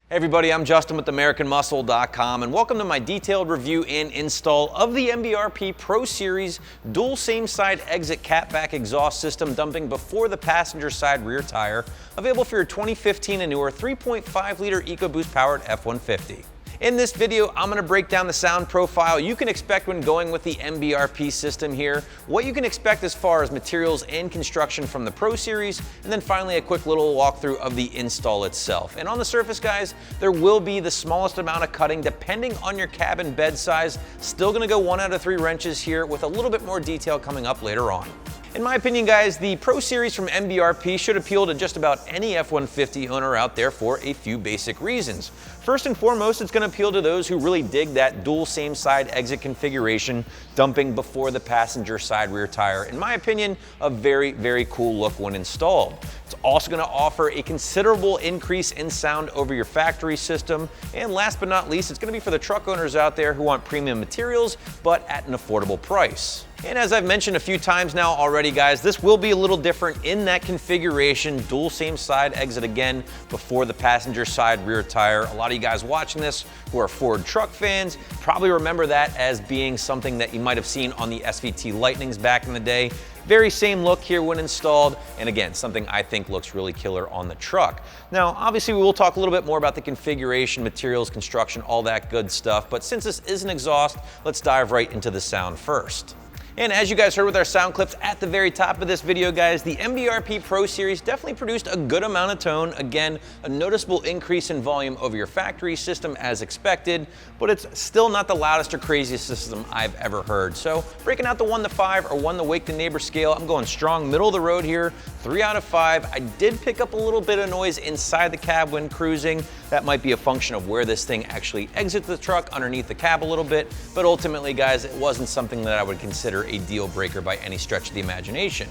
Hey everybody, I'm Justin with AmericanMuscle.com and welcome to my detailed review and install of the MBRP Pro Series dual same side exit Cat-Back exhaust system dumping before the passenger side rear tire, available for your 2015 and newer 3.5 liter EcoBoost powered F-150. In this video, I'm going to break down the sound profile you can expect when going with the MBRP system here, what you can expect as far as materials and construction from the Pro Series, and then finally a quick little walkthrough of the install itself. And on the surface, guys, there will be the smallest amount of cutting depending on your cabin bed size. Still going to go 1 out of 3 wrenches here with a little bit more detail coming up later on. In my opinion, guys, the Pro Series from MBRP should appeal to just about any F-150 owner out there for a few basic reasons. First and foremost, it's going to appeal to those who really dig that dual same side exit configuration, dumping before the passenger side rear tire. In my opinion, a very, very cool look when installed. It's also going to offer a considerable increase in sound over your factory system. And last but not least, it's going to be for the truck owners out there who want premium materials, but at an affordable price. And as I've mentioned a few times now already, guys, this will be a little different in that configuration, dual same side exit again before the passenger side rear tire. A lot of you guys watching this who are Ford truck fans probably remember that as being something that you might have seen on the SVT Lightnings back in the day. Very same look here when installed, and again, something I think looks really killer on the truck. Now, obviously we will talk a little bit more about the configuration, materials, construction, all that good stuff, but since this is an exhaust, let's dive right into the sound first. And as you guys heard with our sound clips at the very top of this video, guys, the MBRP Pro Series definitely produced a good amount of tone. Again, a noticeable increase in volume over your factory system as expected, but it's still not the loudest or craziest system I've ever heard. So breaking out the 1 to 5 or 1 to wake the neighbor scale, I'm going strong middle of the road here, 3 out of 5. I did pick up a little bit of noise inside the cab when cruising. That might be a function of where this thing actually exits the truck underneath the cab a little bit, but ultimately, guys, it wasn't something that I would consider a deal breaker by any stretch of the imagination.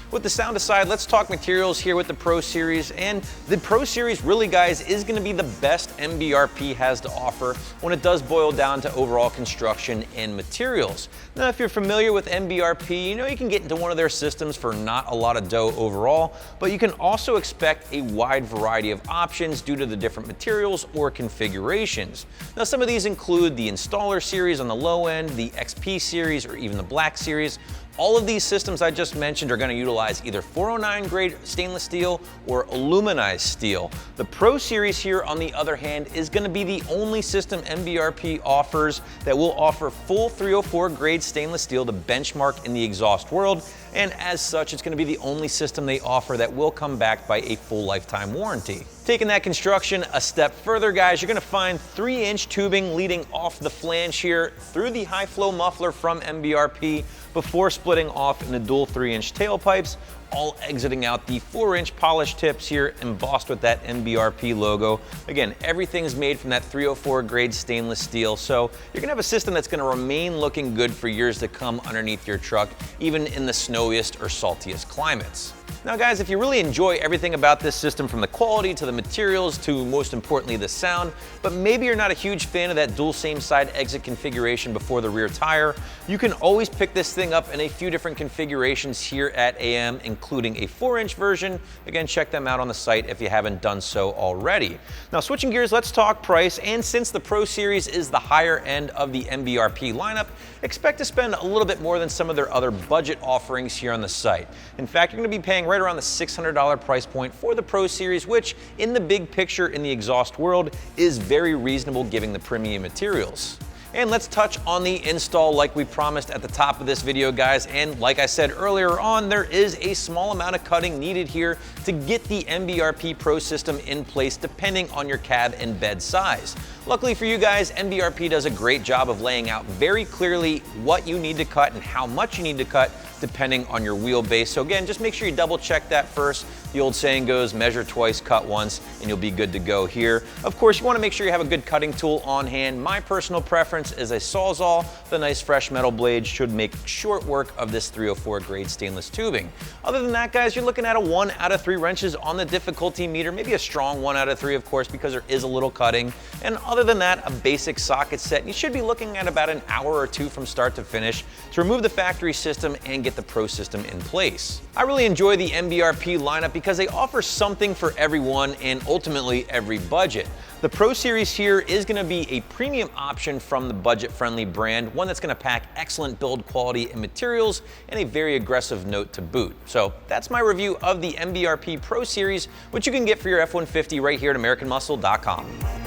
With the sound aside, let's talk materials here with the Pro Series. And the Pro Series really, guys, is going to be the best MBRP has to offer when it does boil down to overall construction and materials. Now, if you're familiar with MBRP, you know you can get into one of their systems for not a lot of dough overall, but you can also expect a wide variety of options due to the different materials or configurations. Now, some of these include the Installer Series on the low end, the XP Series, or even the Black Series. All of these systems I just mentioned are going to utilize either 409 grade stainless steel or aluminized steel. The Pro Series here, on the other hand, is going to be the only system MBRP offers that will offer full 304 grade stainless steel, the benchmark in the exhaust world, and as such, it's going to be the only system they offer that will come backed by a full lifetime warranty. Taking that construction a step further, guys, you're going to find 3-inch tubing leading off the flange here through the high flow muffler from MBRP before splitting off in the dual 3-inch tailpipes, all exiting out the 4-inch polished tips here embossed with that MBRP logo. Again, everything's made from that 304 grade stainless steel, so you're gonna have a system that's gonna remain looking good for years to come underneath your truck, even in the snowiest or saltiest climates. Now guys, if you really enjoy everything about this system, from the quality to the materials to most importantly the sound, but maybe you're not a huge fan of that dual same side exit configuration before the rear tire, you can always pick this thing up in a few different configurations here at AM, including a 4-inch version. Again, check them out on the site if you haven't done so already. Now switching gears, let's talk price. And since the Pro Series is the higher end of the MBRP lineup, expect to spend a little bit more than some of their other budget offerings here on the site. In fact, you're going to be paying right around the $600 price point for the Pro Series, which in the big picture in the exhaust world is very reasonable given the premium materials. And let's touch on the install like we promised at the top of this video, guys. And like I said earlier on, there is a small amount of cutting needed here to get the MBRP Pro system in place depending on your cab and bed size. Luckily for you guys, MBRP does a great job of laying out very clearly what you need to cut and how much you need to cut depending on your wheelbase. So again, just make sure you double check that first. The old saying goes, measure twice, cut once, and you'll be good to go here. Of course, you want to make sure you have a good cutting tool on hand. My personal preference is a Sawzall. The nice fresh metal blade should make short work of this 304 grade stainless tubing. Other than that, guys, you're looking at a 1 out of 3 wrenches on the difficulty meter, maybe a strong 1 out of 3, of course, because there is a little cutting. And other than that, a basic socket set. You should be looking at about an hour or 2 from start to finish to remove the factory system and get the Pro system in place. I really enjoy the MBRP lineup because they offer something for everyone and ultimately every budget. The Pro Series here is going to be a premium option from the budget-friendly brand, one that's going to pack excellent build quality and materials and a very aggressive note to boot. So that's my review of the MBRP Pro Series, which you can get for your F-150 right here at AmericanMuscle.com.